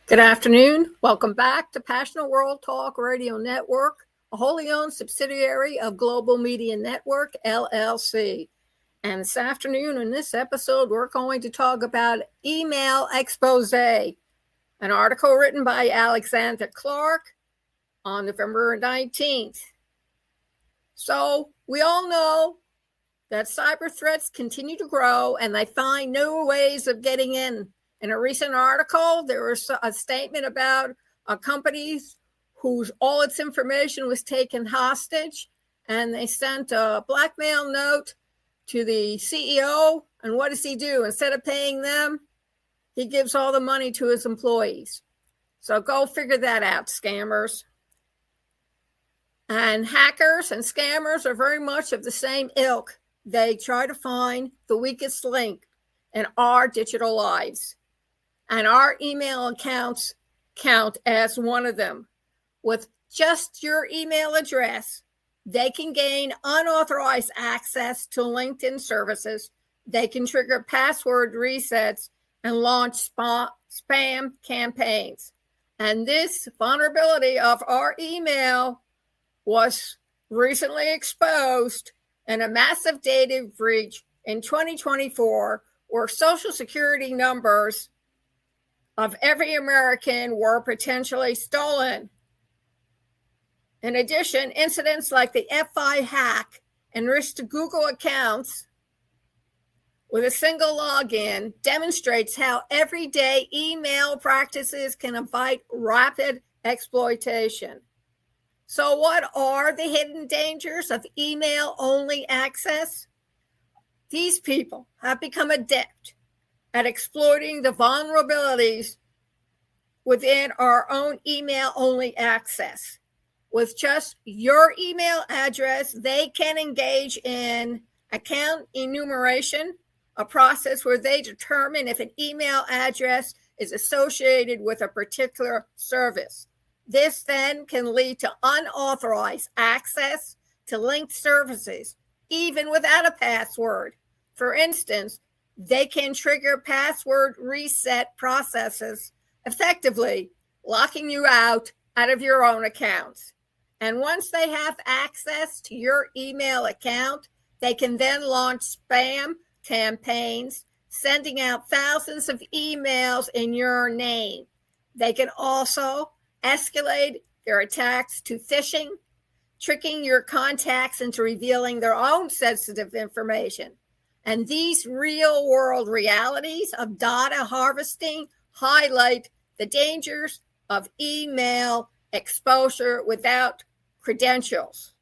Good afternoon. Welcome back to Passionate World Talk Radio Network, a wholly owned subsidiary of Global Media Network, LLC. And this afternoon, in this episode, we're going to talk about email expose, an article written by Alexander Clark on November 19th. So we all know that cyber threats continue to grow and they find new ways of getting in. In a recent article, there was a statement about a company whose all its information was taken hostage, and they sent a blackmail note to the CEO. And what does he do? Instead of paying them, he gives all the money to his employees. So go figure that out, scammers. And hackers and scammers are very much of the same ilk. They try to find the weakest link in our digital lives. And our email accounts count as one of them. With just your email address, they can gain unauthorized access to LinkedIn services. They can trigger password resets and launch spam campaigns. And this vulnerability of our email was recently exposed in a massive data breach in 2024, where Social Security numbers of every American were potentially stolen. In addition, incidents like the F5 hack enriched Google accounts with a single login demonstrates how everyday email practices can invite rapid exploitation. So what are the hidden dangers of email-only access? These people have become adept at exploiting the vulnerabilities within our own email-only access. With just your email address, they can engage in account enumeration, a process where they determine if an email address is associated with a particular service. This then can lead to unauthorized access to linked services, even without a password. For instance, they can trigger password reset processes, effectively locking you out of your own accounts. And once they have access to your email account, they can then launch spam campaigns, sending out thousands of emails in your name. They can also escalate their attacks to phishing, tricking your contacts into revealing their own sensitive information. And these real-world realities of data harvesting highlight the dangers of email exposure without credentials,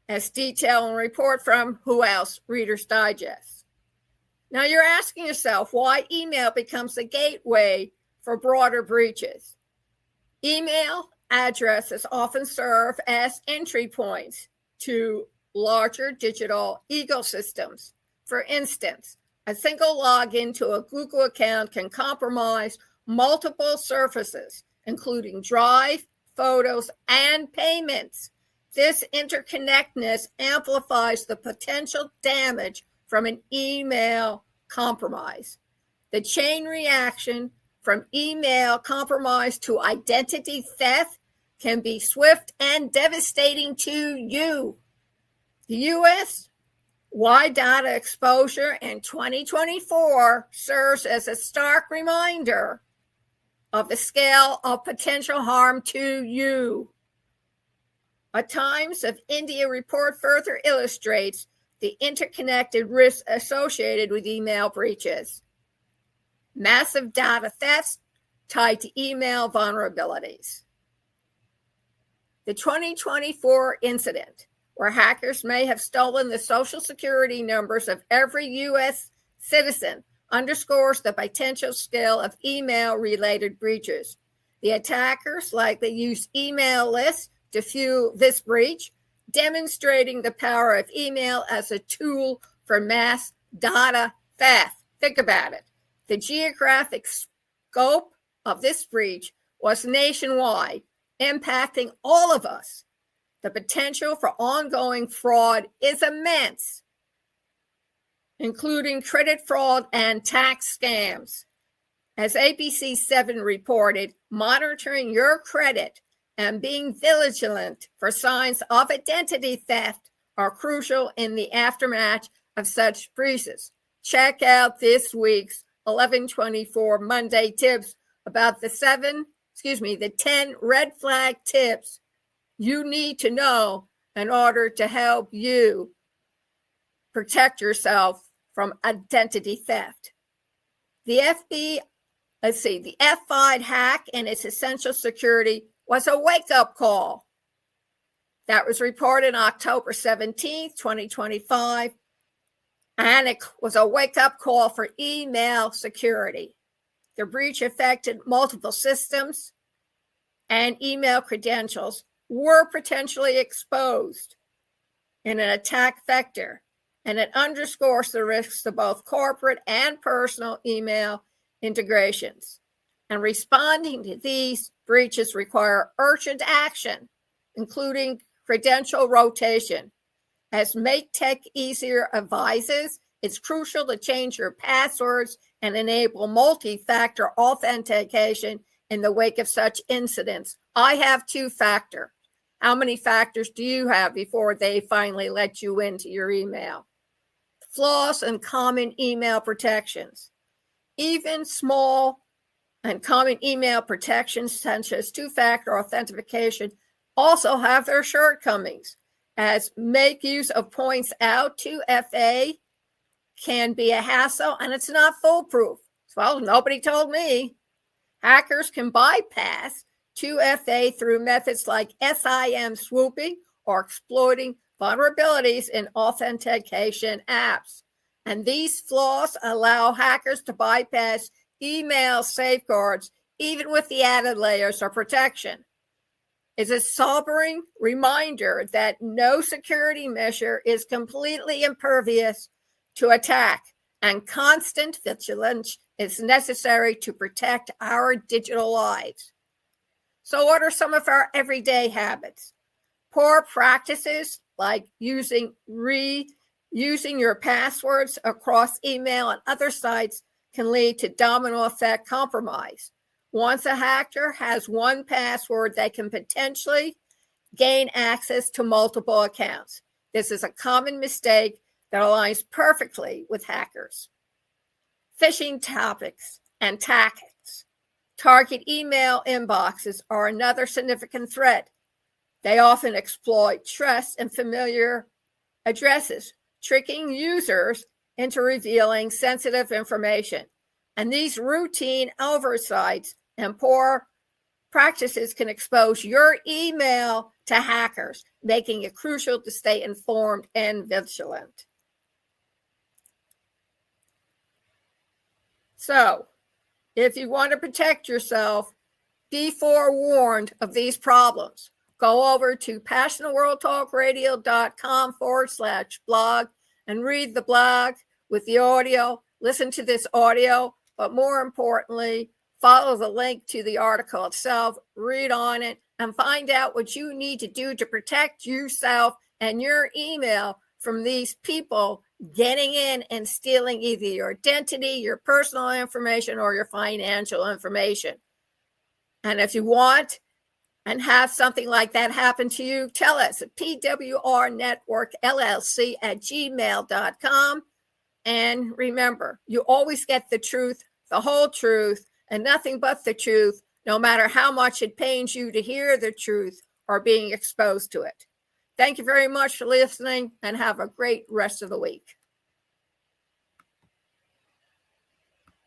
as detailed in a report from Who Else? Reader's Digest. Now you're asking yourself why email becomes a gateway for broader breaches. Email addresses often serve as entry points to larger digital ecosystems. For instance, a single login to a Google account can compromise multiple surfaces, including Drive, Photos, and payments. This interconnectedness amplifies the potential damage from an email compromise. The chain reaction from email compromise to identity theft can be swift and devastating to you. The U.S. wide data exposure in 2024 serves as a stark reminder of the scale of potential harm to you. A Times of India report further illustrates the interconnected risks associated with email breaches. Massive data thefts tied to email vulnerabilities. The 2024 incident, where hackers may have stolen the Social Security numbers of every U.S. citizen, underscores the potential scale of email-related breaches. The attackers likely used email lists to fuel this breach, demonstrating the power of email as a tool for mass data theft. Think about it. The geographic scope of this breach was nationwide, impacting all of us. The potential for ongoing fraud is immense, including credit fraud and tax scams. As ABC7 reported, monitoring your credit and being vigilant for signs of identity theft are crucial in the aftermath of such breaches. Check out this week's 11/24 Monday tips about the 10 red flag tips you need to know in order to help you protect yourself from identity theft. The F5 hack and its essential security was a wake-up call. That was reported October 17th, 2025, and it was a wake-up call for email security. The breach affected multiple systems, and email credentials were potentially exposed in an attack vector, and it underscores the risks to both corporate and personal email integrations. And responding to these breaches require urgent action, including credential rotation. As Make Tech Easier advises, it's crucial to change your passwords and enable multi-factor authentication in the wake of such incidents. I have two-factor. How many factors do you have before they finally let you into your email? Flaws in common email protections. Even small and common email protections such as two-factor authentication also have their shortcomings. As Make Use of points out, 2FA can be a hassle and it's not foolproof. Well, nobody told me. Hackers can bypass 2FA through methods like SIM swooping or exploiting vulnerabilities in authentication apps. And these flaws allow hackers to bypass email safeguards, even with the added layers of protection. It's a sobering reminder that no security measure is completely impervious to attack, and constant vigilance is necessary to protect our digital lives. So what are some of our everyday habits? Poor practices like using your passwords across email and other sites can lead to domino effect compromise. Once a hacker has one password, they can potentially gain access to multiple accounts. This is a common mistake that aligns perfectly with hackers. Phishing topics and tactics. Target email inboxes are another significant threat. They often exploit trust and familiar addresses, tricking users into revealing sensitive information. And these routine oversights and poor practices can expose your email to hackers, making it crucial to stay informed and vigilant. So, if you want to protect yourself, be forewarned of these problems. Go over to passionatedworldtalkradio.com/blog and read the blog with the audio. Listen to this audio, but more importantly, follow the link to the article itself, read on it, and find out what you need to do to protect yourself and your email from these people getting in and stealing either your identity, your personal information, or your financial information. And if you want and have something like that happen to you, tell us at pwrnetworkllc@gmail.com. And remember, you always get the truth, the whole truth, and nothing but the truth, no matter how much it pains you to hear the truth or being exposed to it. Thank you very much for listening, and have a great rest of the week.